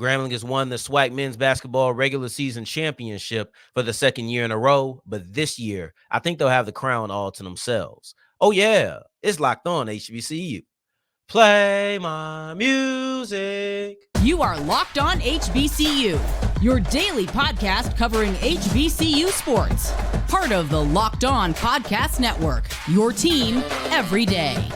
Grambling has won the SWAC men's basketball regular season championship for the second year in a row, but this year, I think they'll have the crown all to themselves. Oh, yeah, it's Locked On HBCU. Play my music. You are Locked On HBCU, your daily podcast covering HBCU sports. Part of the Locked On Podcast Network, your team every day.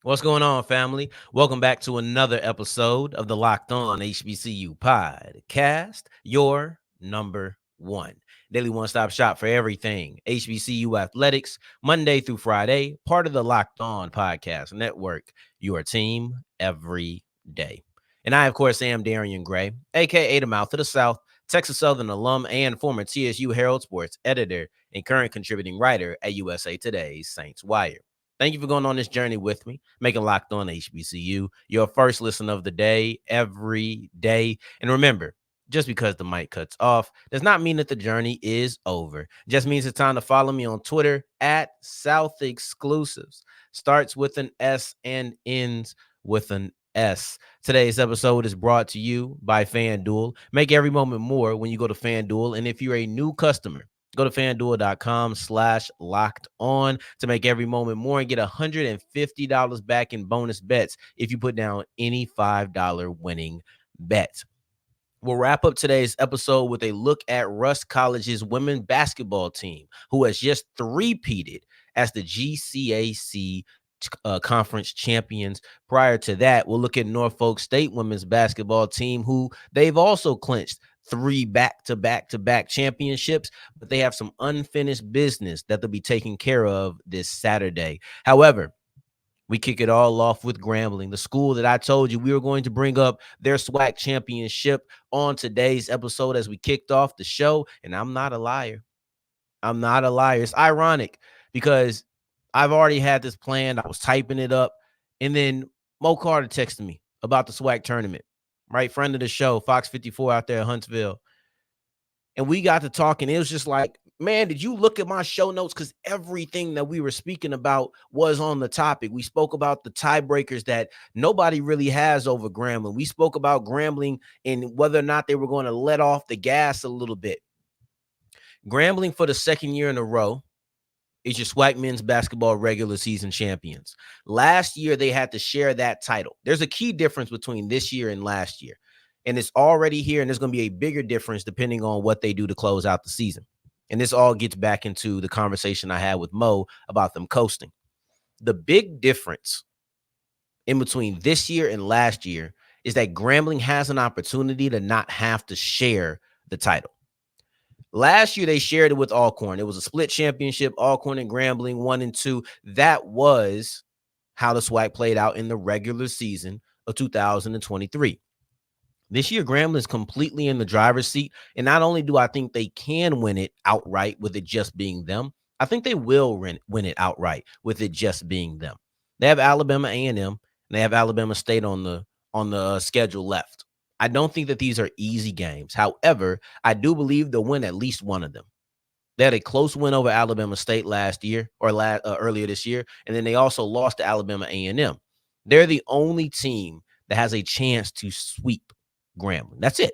What's going on, family? Welcome back to another episode of the Locked On HBCU podcast, your number one daily one-stop shop for everything HBCU athletics, Monday through Friday, part of the Locked On Podcast Network, your team every day. And I, of course, am Darian Gray, a.k.a. the Mouth of the South, Texas Southern alum and former TSU Herald Sports editor and current contributing writer at USA Today's Saints Wire. Thank you for going on this journey with me, making Locked On HBCU your first listen of the day, every day. And remember, just because the mic cuts off does not mean that the journey is over. It just means it's time to follow me on Twitter at South Exclusives. Starts with an S and ends with an S. Today's episode is brought to you by FanDuel. Make every moment more when you go to FanDuel. And if you're a new customer, go to FanDuel.com/locked on to make every moment more and get $150 back in bonus bets if you put down any $5 winning bet. We'll wrap up today's episode with a look at Rust College's women's basketball team, who has just three-peated as the GCAC conference champions. Prior to that, we'll look at Norfolk State women's basketball team, who they've also clinched 3 back-to-back championships, but they have some unfinished business that they'll be taking care of this Saturday. However, we kick it all off with Grambling, the school that I told you we were going to bring up their SWAC championship on today's episode as we kicked off the show. And I'm not a liar. I'm not a liar. It's ironic because I've already had this planned. I was typing it up. And then Mo Carter texted me about the SWAC tournament. Right, friend of the show, Fox 54 out there in Huntsville. And we got to talking. It was just like, man, did you look at my show notes? Because everything that we were speaking about was on the topic. We spoke about the tiebreakers that nobody really has over Grambling. We spoke about Grambling and whether or not they were going to let off the gas a little bit. Grambling for the second year in a row is your SWAC men's basketball regular season champions. Last year, they had to share that title. There's a key difference between this year and last year, and it's already here, and there's going to be a bigger difference depending on what they do to close out the season. And this all gets back into the conversation I had with Mo about them coasting. The big difference in between this year and last year is that Grambling has an opportunity to not have to share the title. Last year, they shared it with Alcorn. It was a split championship, Alcorn and Grambling 1 and 2. That was how the SWAC played out in the regular season of 2023. This year, Grambling is completely in the driver's seat. And not only do I think they can win it outright with it just being them, I think they will win it outright with it just being them. They have Alabama A&M, and they have Alabama State on the schedule left. I don't think that these are easy games. However, I do believe they'll win at least one of them. They had a close win over Alabama State last year or earlier this year, and then they also lost to Alabama A&M. They're the only team that has a chance to sweep Grambling. That's it.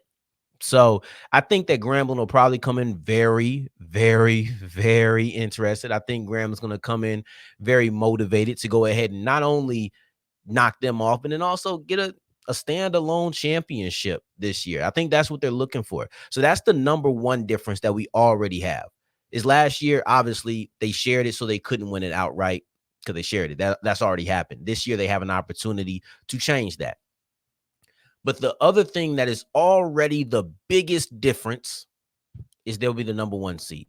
So I think that Grambling will probably come in very, very, very interested. I think Grambling's going to come in very motivated to go ahead and not only knock them off, but then also get a standalone championship this year. I think that's what they're looking for. So that's the number one difference that we already have. Is last year, obviously, they shared it so they couldn't win it outright because they shared it. That's already happened. This year, they have an opportunity to change that. But the other thing that is already the biggest difference is they'll be the number one seed.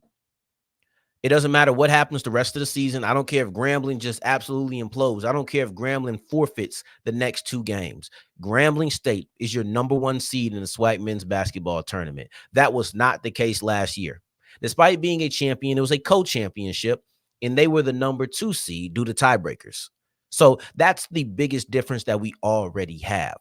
It doesn't matter what happens the rest of the season. I don't care if Grambling just absolutely implodes. I don't care if Grambling forfeits the next 2 games. Grambling State is your number one seed in the SWAC men's basketball tournament. That was not the case last year. Despite being a champion, it was a co-championship, and they were the number 2 seed due to tiebreakers. So that's the biggest difference that we already have.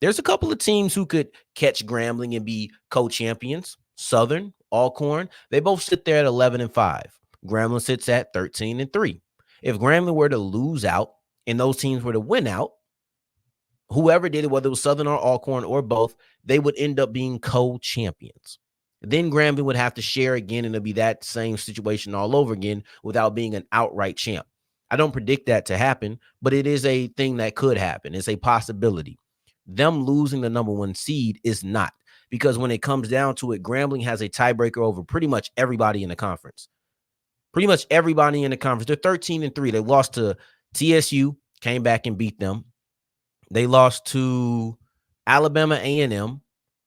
There's a couple of teams who could catch Grambling and be co-champions. Southern, Alcorn, they both sit there at 11-5. Grambling sits at 13-3. If Grambling were to lose out and those teams were to win out, whoever did it, whether it was Southern or Alcorn or both, they would end up being co-champions. Then Grambling would have to share again, and it'll be that same situation all over again without being an outright champ. I don't predict that to happen, but it is a thing that could happen. It's a possibility. Them losing the number one seed is not, because when it comes down to it, Grambling has a tiebreaker over pretty much everybody in the conference. Pretty much everybody in the conference. They're 13-3. They lost to TSU, came back and beat them. They lost to Alabama A&M.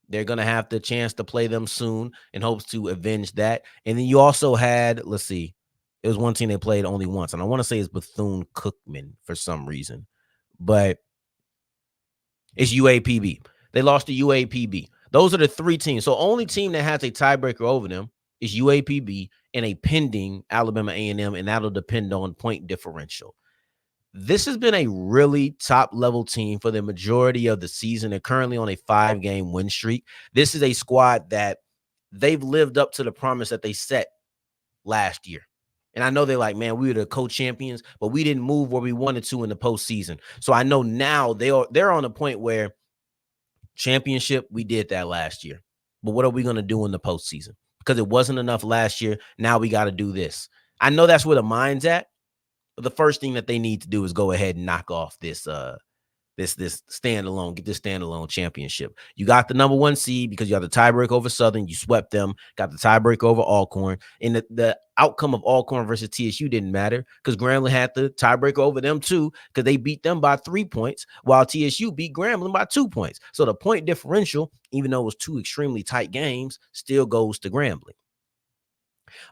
They're going to have the chance to play them soon in hopes to avenge that. And then you also had, let's see, it was one team they played only once. And I want to say it's Bethune-Cookman for some reason. But it's UAPB. They lost to UAPB. Those are the three teams. So only team that has a tiebreaker over them is UAPB and a pending Alabama A&M, and that'll depend on point differential. This has been a really top-level team for the majority of the season. They're currently on a 5-game win streak. This is a squad that they've lived up to the promise that they set last year. And I know they're like, man, we were the co-champions, but we didn't move where we wanted to in the postseason. So I know now they're on a point where championship, we did that last year. But what are we going to do in the postseason? Because it wasn't enough last year. Now we got to do this. I know that's where the mind's at. But the first thing that they need to do is go ahead and knock off this standalone, get this standalone championship. You got the number one seed because you have the tiebreak over Southern. You swept them, got the tiebreak over Alcorn. And the outcome of Alcorn versus TSU didn't matter because Grambling had the tiebreak over them too because they beat them by 3 points while TSU beat Grambling by 2 points. So the point differential, even though it was two extremely tight games, still goes to Grambling.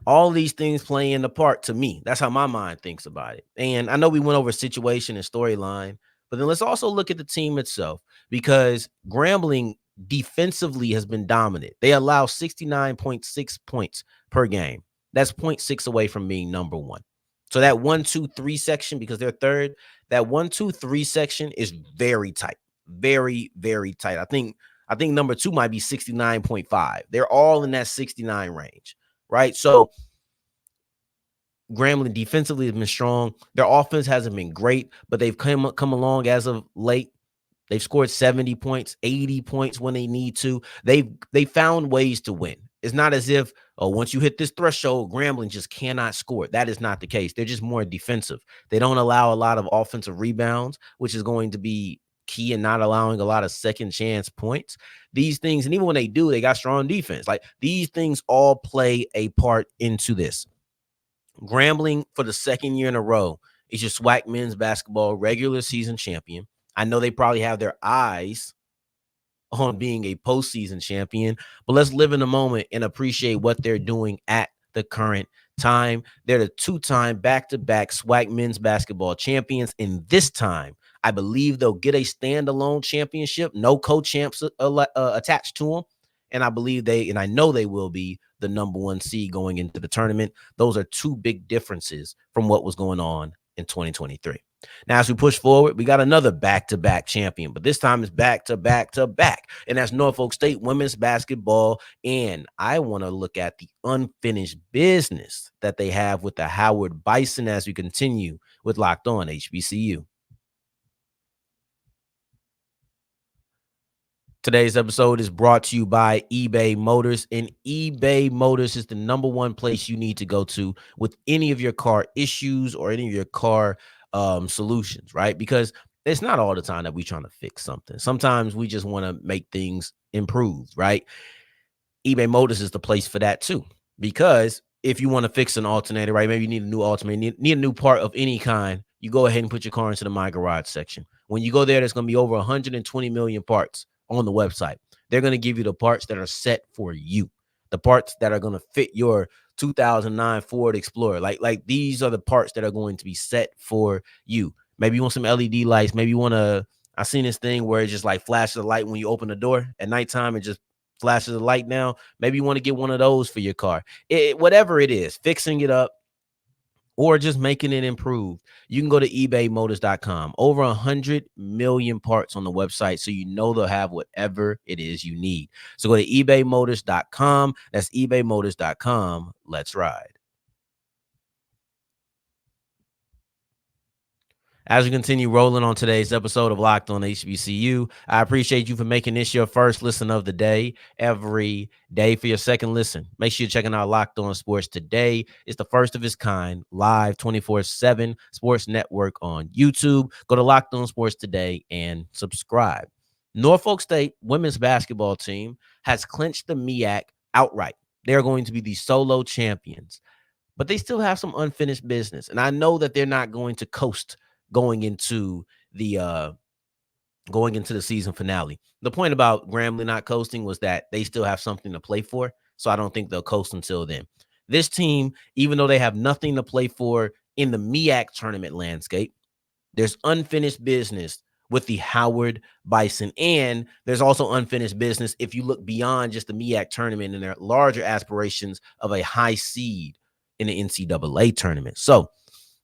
All these things play in the part to me. That's how my mind thinks about it. And I know we went over situation and storyline, but then let's also look at the team itself because Grambling defensively has been dominant. They allow 69.6 points per game. That's 0.6 away from being number one. So that 1, 2, 3 section, because they're third, that 1, 2, 3 section is very tight. Very, very tight. I think number two might be 69.5. They're all in that 69 range. Right. So Grambling defensively has been strong. Their offense hasn't been great, but they've come along as of late. They've scored 70 points, 80 points when they need to. They found ways to win. It's not as if, once you hit this threshold, Grambling just cannot score. That is not the case. They're just more defensive. They don't allow a lot of offensive rebounds, which is going to be key in not allowing a lot of second chance points. These things, and even when they do, they got strong defense. Like these things all play a part into this. Grambling for the second year in a row is your SWAC men's basketball regular season champion. I know they probably have their eyes on being a postseason champion, but let's live in the moment and appreciate what they're doing at the current time. They're the two-time back-to-back SWAC men's basketball champions, and this time I believe they'll get a standalone championship, no co-champs attached to them. And I believe I know they will be the number one seed going into the tournament. Those are two big differences from what was going on in 2023. Now, as we push forward, we got another back-to-back champion, but this time it's back-to-back-to-back, and that's Norfolk State women's basketball. And I want to look at the unfinished business that they have with the Howard Bison as we continue with Locked On HBCU. Today's episode is brought to you by eBay Motors, and eBay Motors is the number one place you need to go to with any of your car issues or any of your car solutions, right? Because it's not all the time that we're trying to fix something. Sometimes we just want to make things improved, right? eBay Motors is the place for that too, because if you want to fix an alternator, right? Maybe you need a new alternator, need a new part of any kind. You go ahead and put your car into the My Garage section. When you go there, there's going to be over 120 million parts on the website. They're going to give you the parts that are set for you, the parts that are going to fit your 2009 Ford Explorer. Like these are the parts that are going to be set for you. Maybe you want some LED lights. Maybe you want to, I seen this thing where it just like flashes a light when you open the door at nighttime. It just flashes a light now. Maybe you want to get one of those for your car. Whatever it is, fixing it up or just making it improved, you can go to ebaymotors.com. Over 100 million parts on the website, so you know they'll have whatever it is you need. So go to ebaymotors.com. That's ebaymotors.com. Let's ride. As we continue rolling on today's episode of Locked On HBCU, I appreciate you for making this your first listen of the day. Every day for your second listen, make sure you're checking out Locked On Sports Today. It's the first of its kind, live 24/7 sports network on YouTube. Go to Locked On Sports Today and subscribe. Norfolk State women's basketball team has clinched the MEAC outright. They're going to be the solo champions, but they still have some unfinished business. And I know that they're not going to coast going into the season finale. The point about Grambling not coasting was that they still have something to play for, so I don't think they'll coast until then. This team, even though they have nothing to play for in the MEAC tournament landscape, there's unfinished business with the Howard Bison, and there's also unfinished business if you look beyond just the MEAC tournament and their larger aspirations of a high seed in the NCAA tournament. So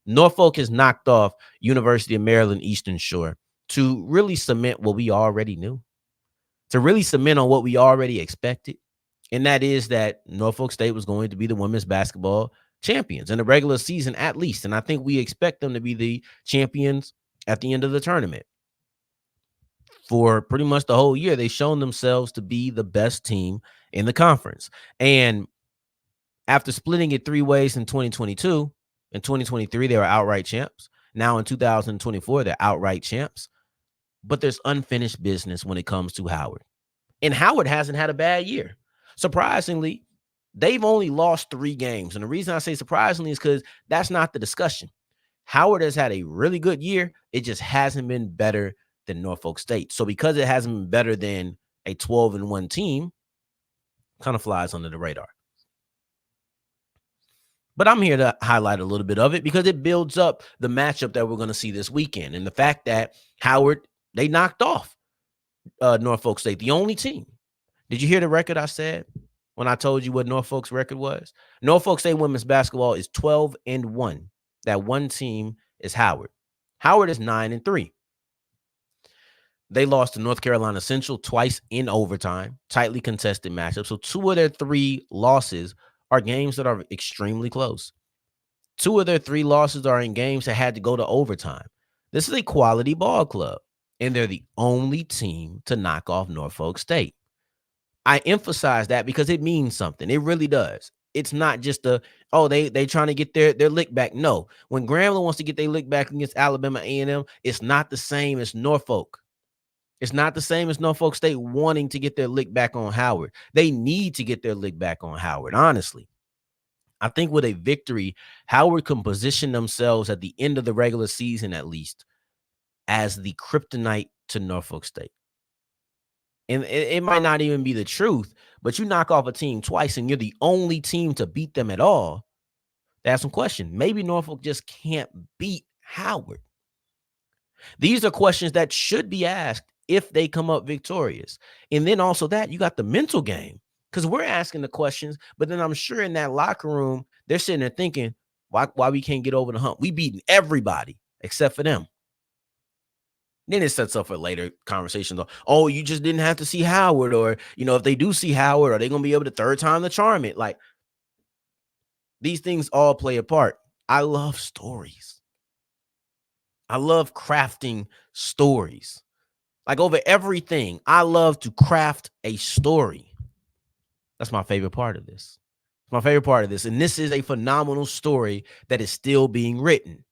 Norfolk has knocked off University of Maryland Eastern Shore to really cement what we already knew, to really cement on what we already expected, and that is that Norfolk State was going to be the women's basketball champions in the regular season at least, and I think we expect them to be the champions at the end of the tournament. For pretty much the whole year, they've shown themselves to be the best team in the conference, and after splitting it three ways in 2022, in 2023, they were outright champs. Now in 2024, they're outright champs. But there's unfinished business when it comes to Howard. And Howard hasn't had a bad year. Surprisingly, they've only lost 3 games. And the reason I say surprisingly is because that's not the discussion. Howard has had a really good year. It just hasn't been better than Norfolk State. So because it hasn't been better than a 12-1 team, kind of flies under the radar. But I'm here to highlight a little bit of it because it builds up the matchup that we're going to see this weekend. And the fact that Howard, they knocked off Norfolk State, the only team. Did you hear the record I said when I told you what Norfolk's record was? Norfolk State women's basketball is 12-1. That one team is Howard. Howard is 9-3. They lost to North Carolina Central twice in overtime, tightly contested matchup. So 2 of their 3 losses are games that are extremely close. 2 of their 3 losses are in games that had to go to overtime. This is a quality ball club, and they're the only team to knock off Norfolk State. I emphasize that because it means something. It really does. It's not just they trying to get their lick back. No, when Grambling wants to get their lick back against Alabama A&M, it's not the same as Norfolk. It's not the same as Norfolk State wanting to get their lick back on Howard. They need to get their lick back on Howard, honestly. I think with a victory, Howard can position themselves at the end of the regular season, at least, as the kryptonite to Norfolk State. And it might not even be the truth, but you knock off a team twice and you're the only team to beat them at all. That's some question. Maybe Norfolk just can't beat Howard. These are questions that should be asked if they come up victorious. And then also that you got the mental game, because we're asking the questions, but then I'm sure in that locker room, they're sitting there thinking, why we can't get over the hump? We beating everybody except for them. Then it sets up for later conversations. Oh, you just didn't have to see Howard, or, if they do see Howard, are they going to be able to third time the charm it? Like, these things all play a part. I love stories. I love crafting stories. Like, over everything, I love to craft a story. That's my favorite part of this. It's my favorite part of this. And this is a phenomenal story that is still being written.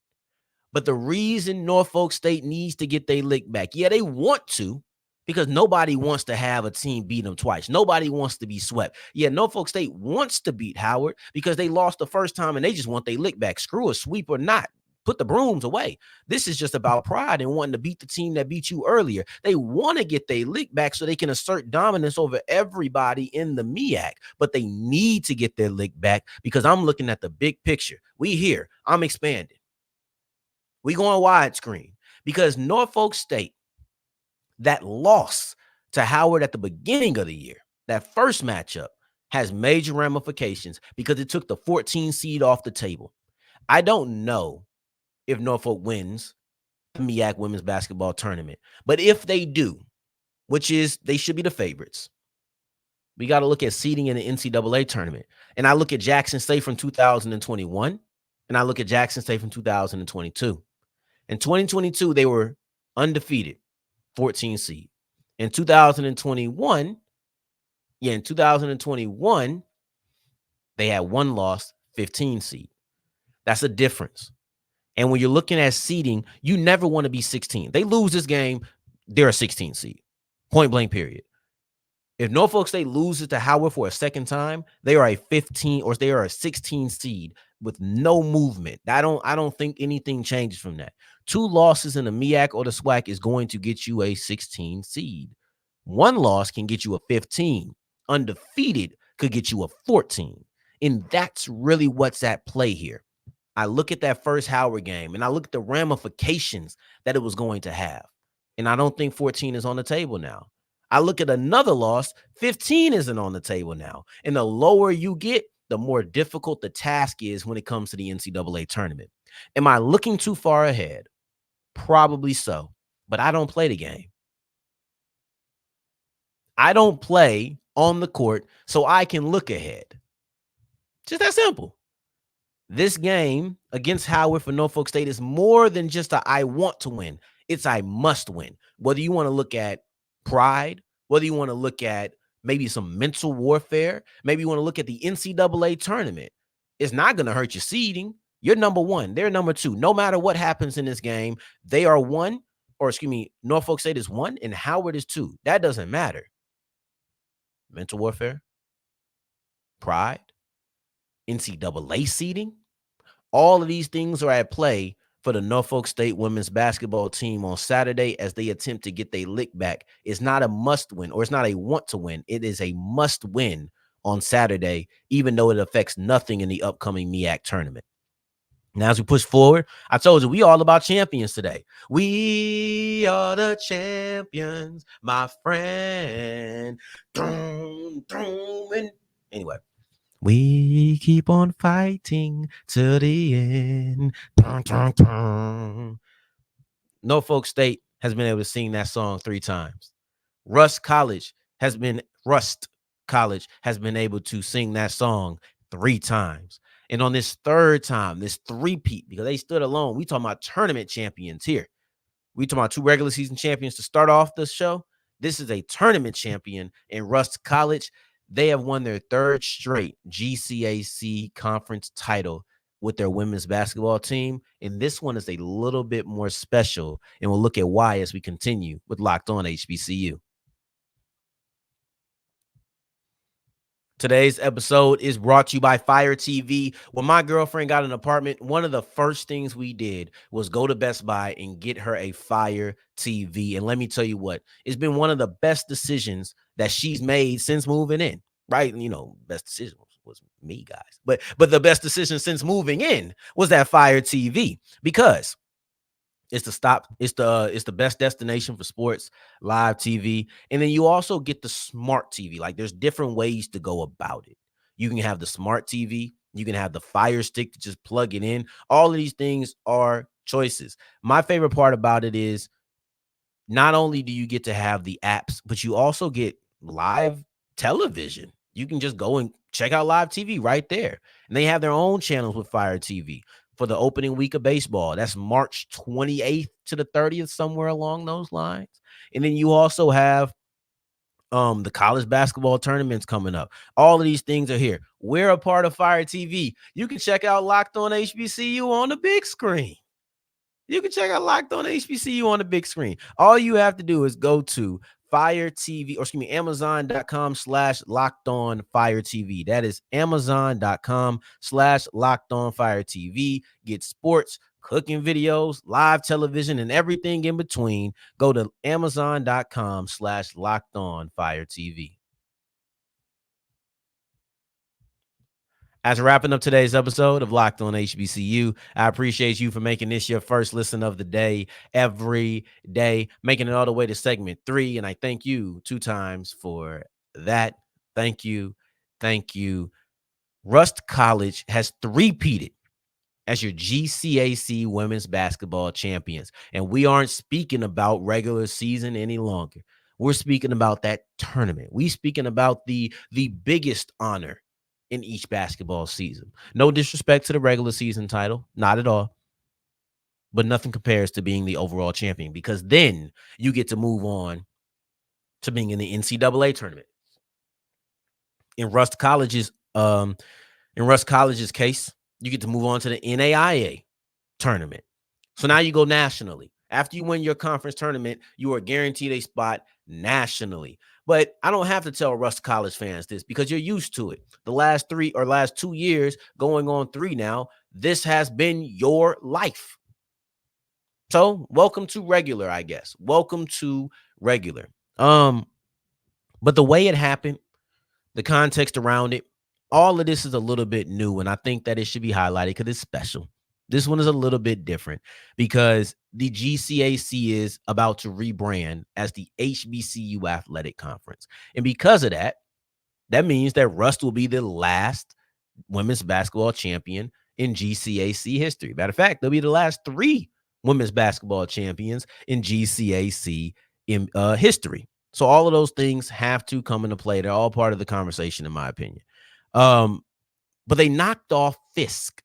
But the reason Norfolk State needs to get their lick back, yeah, they want to, because nobody wants to have a team beat them twice. Nobody wants to be swept. Yeah, Norfolk State wants to beat Howard because they lost the first time and they just want their lick back. Screw a sweep or not. Put the brooms away. This is just about pride and wanting to beat the team that beat you earlier. They want to get their lick back so they can assert dominance over everybody in the MEAC, but they need to get their lick back because I'm looking at the big picture. We here. I'm expanding. We going widescreen because Norfolk State, that loss to Howard at the beginning of the year, that first matchup, has major ramifications because it took the 14 seed off the table. I don't know if Norfolk wins the MEAC women's basketball tournament, but if they do, which is they should be the favorites, we got to look at seeding in the NCAA tournament. And I look at Jackson State from 2021, and I look at Jackson State from 2022. In 2022, they were undefeated, 14 seed. In 2021, in 2021, they had one loss, 15 seed. That's a difference. And when you're looking at seeding, you never want to be 16. They lose this game, they're a 16 seed. Point blank, period. If Norfolk State loses to Howard for a second time, they are a 15 or they are a 16 seed with no movement. I don't think anything changes from that. 2 losses in the MEAC or the SWAC is going to get you a 16 seed. 1 loss can get you a 15. Undefeated could get you a 14. And that's really what's at play here. I look at that first Howard game and I look at the ramifications that it was going to have. And I don't think 14 is on the table now. I look at another loss, 15 isn't on the table now. And the lower you get, the more difficult the task is when it comes to the NCAA tournament. Am I looking too far ahead? Probably so, but I don't play the game. I don't play on the court so I can look ahead. Just that simple. This game against Howard for Norfolk State is more than just a I want to win. It's I must win. Whether you want to look at pride, whether you want to look at maybe some mental warfare, maybe you want to look at the NCAA tournament, it's not going to hurt your seeding. You're number 1. They're number 2. No matter what happens in this game, they are 1, or excuse me, Norfolk State is 1 and Howard is 2. That doesn't matter. Mental warfare, pride, NCAA seeding, all of these things are at play for the Norfolk State women's basketball team on Saturday as they attempt to get their lick back. It's not a must win or it's not a want to win. It is a must win on Saturday, even though it affects nothing in the upcoming MEAC tournament. Now, as we push forward, I told you, we all about champions today. We are the champions, my friend. Anyway, we keep on fighting till the end. Norfolk State has been able to sing that song 3 times. Rust College has been able to sing that song 3 times. And on this 3rd time, this three-peat, because they stood alone, we talking about tournament champions here. We talking about 2 regular season champions to start off the show. This is a tournament champion in Rust College. They have won their 3rd straight GCAC conference title with their women's basketball team. And this one is a little bit more special. And we'll look at why as we continue with Locked On HBCU. Today's episode is brought to you by Fire TV. When my girlfriend got an apartment, one of the first things we did was go to Best Buy and get her a Fire TV. And let me tell you what, it's been one of the best decisions that she's made since moving in, right? You know, best decision was me, guys. But the best decision since moving in was that Fire TV, because it's the best destination for sports, live TV. And then you also get the smart TV. Like, there's different ways to go about it. You can have the smart TV. You can have the Fire Stick to just plug it in. All of these things are choices. My favorite part about it is not only do you get to have the apps, but you also get live television. You can just go and check out live TV right there. And they have their own channels with Fire TV for the opening week of baseball. That's March 28th to the 30th, somewhere along those lines. And then you also have the college basketball tournaments coming up. All of these things are here. We're a part of Fire TV. You can check out Locked On HBCU on the big screen. You can check out Locked On HBCU on the big screen. All you have to do is go to Fire TV, or excuse me, Amazon.com/Locked On Fire TV. That is Amazon.com/Locked On Fire TV. Get sports, cooking videos, live television, and everything in between. Go to Amazon.com/Locked On Fire TV. As we're wrapping up today's episode of Locked On HBCU, I appreciate you for making this your first listen of the day every day, making it all the way to segment 3. And I thank you 2 times for that. Thank you. Thank you. Rust College has three-peated as your GCAC women's basketball champions. And we aren't speaking about regular season any longer. We're speaking about that tournament. We're speaking about the biggest honor in each basketball season. No disrespect to the regular season title, not at all. But nothing compares to being the overall champion, because then you get to move on to being in the NCAA tournament. In Rust College's case, you get to move on to the NAIA tournament. So now you go nationally. After you win your conference tournament, you are guaranteed a spot nationally. But I don't have to tell Rust College fans this, because you're used to it. The last 2 years, going on 3 now, this has been your life. So welcome to regular, I guess. Welcome to regular. But the way it happened, the context around it, all of this is a little bit new, and I think that it should be highlighted because it's special. This one is a little bit different because the GCAC is about to rebrand as the HBCU Athletic Conference. And because of that, that means that Rust will be the last women's basketball champion in GCAC history. Matter of fact, they'll be the last 3 women's basketball champions in GCAC in history. So all of those things have to come into play. They're all part of the conversation, in my opinion. But they knocked off Fisk.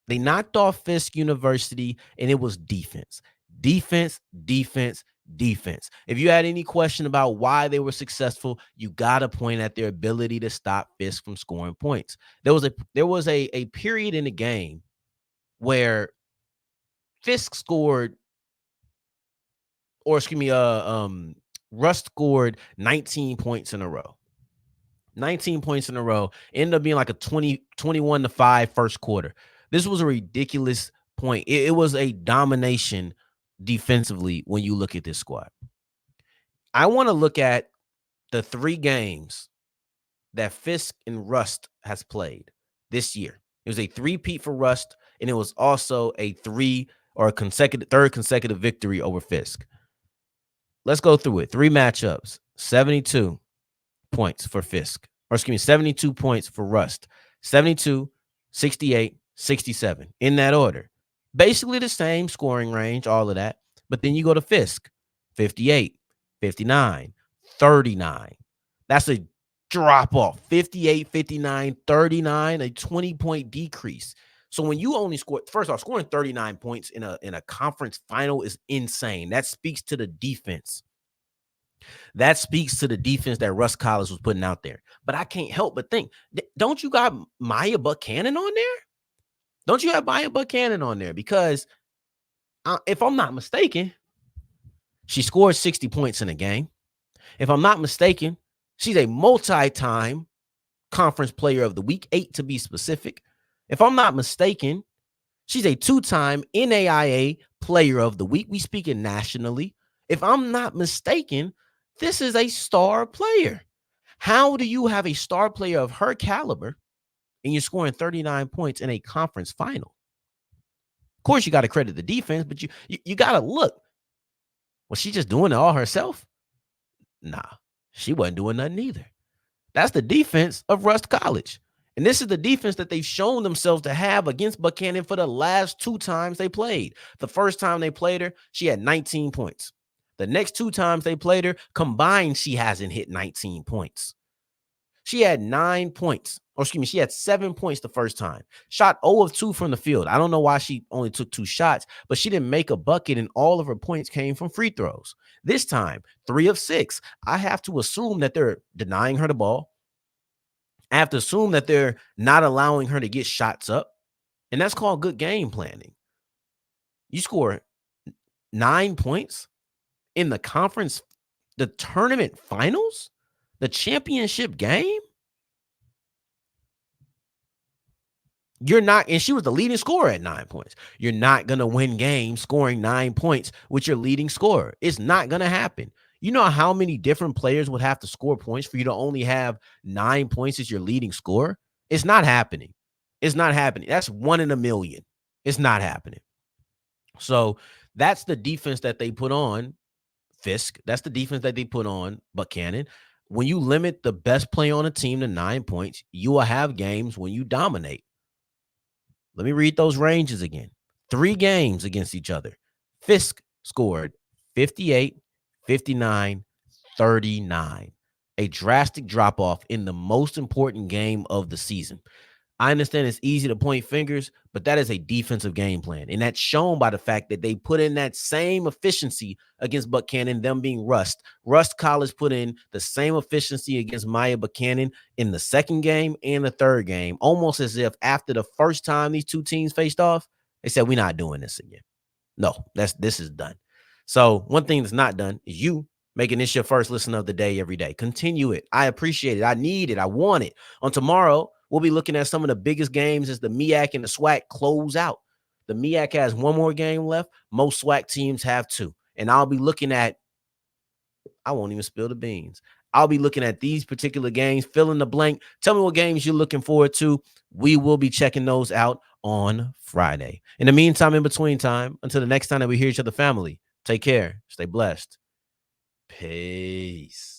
They knocked off Fisk University, and it was defense. Defense, defense, defense. If you had any question about why they were successful, you got to point at their ability to stop Fisk from scoring points. There was a period in the game where Fisk scored, or excuse me, Rust scored 19 points in a row. 19 points in a row. Ended up being like a 21-5 first quarter. This was a ridiculous point. It was a domination defensively when you look at this squad. I want to look at the 3 games that Fisk and Rust has played this year. It was a 3-peat for Rust, and it was also a third consecutive victory over Fisk. Let's go through it. 3 matchups, 72 points for Fisk. Or excuse me, 72 points for Rust. 72, 68, 67 in that order. Basically the same scoring range, all of that. But then you go to Fisk, 58, 59, 39. That's a drop off. 58, 59, 39, a 20-point decrease. So when you only score, first off, scoring 39 points in a conference final is insane. That speaks to the defense. That speaks to the defense that Rust College was putting out there. But I can't help but think, don't you got Maya Buckhanon on there? Don't you have Maya Buckhanon on there? Because if I'm not mistaken, she scored 60 points in a game. If I'm not mistaken, she's a multi-time conference player of the week, 8 to be specific. If I'm not mistaken, she's a 2-time NAIA player of the week. We speaking nationally. If I'm not mistaken, this is a star player. How do you have a star player of her caliber and you're scoring 39 points in a conference final? Of course, you got to credit the defense, but you got to look. Was she just doing it all herself? Nah, she wasn't doing nothing either. That's the defense of Rust College. And this is the defense that they've shown themselves to have against Buckhanon for the last 2 times they played. The first time they played her, she had 19 points. The next 2 times they played her, combined, she hasn't hit 19 points. She had 9 points. Or excuse me, she had 7 points the first time. Shot 0 of 2 from the field. I don't know why she only took 2 shots, but she didn't make a bucket, and all of her points came from free throws. This time, 3 of 6. I have to assume that they're denying her the ball. I have to assume that they're not allowing her to get shots up, and that's called good game planning. You score 9 points in the conference, the tournament finals, the championship game. You're not, and she was the leading scorer at 9 points. You're not going to win games scoring 9 points with your leading scorer. It's not going to happen. You know how many different players would have to score points for you to only have 9 points as your leading scorer? It's not happening. It's not happening. That's 1 in a million. It's not happening. So that's the defense that they put on Fisk. That's the defense that they put on Buckhanon. When you limit the best player on a team to 9 points, you will have games when you dominate. Let me read those ranges again. 3 games against each other. Fisk scored 58, 59, 39. A drastic drop off in the most important game of the season. I understand it's easy to point fingers, but that is a defensive game plan. And that's shown by the fact that they put in that same efficiency against Buckhanon, them being Rust. Rust College put in the same efficiency against Maya Buckhanon in the second game and the third game, almost as if after the first time these two teams faced off, they said, we're not doing this again. No, this is done. So one thing that's not done is you making this your first listen of the day every day. Continue it. I appreciate it. I need it. I want it. On tomorrow, we'll be looking at some of the biggest games as the MEAC and the SWAC close out. The MEAC has one more game left. Most SWAC teams have 2. And I'll be looking at, I won't even spill the beans. I'll be looking at these particular games, fill in the blank. Tell me what games you're looking forward to. We will be checking those out on Friday. In the meantime, in between time, until the next time that we hear each other, family, take care. Stay blessed. Peace.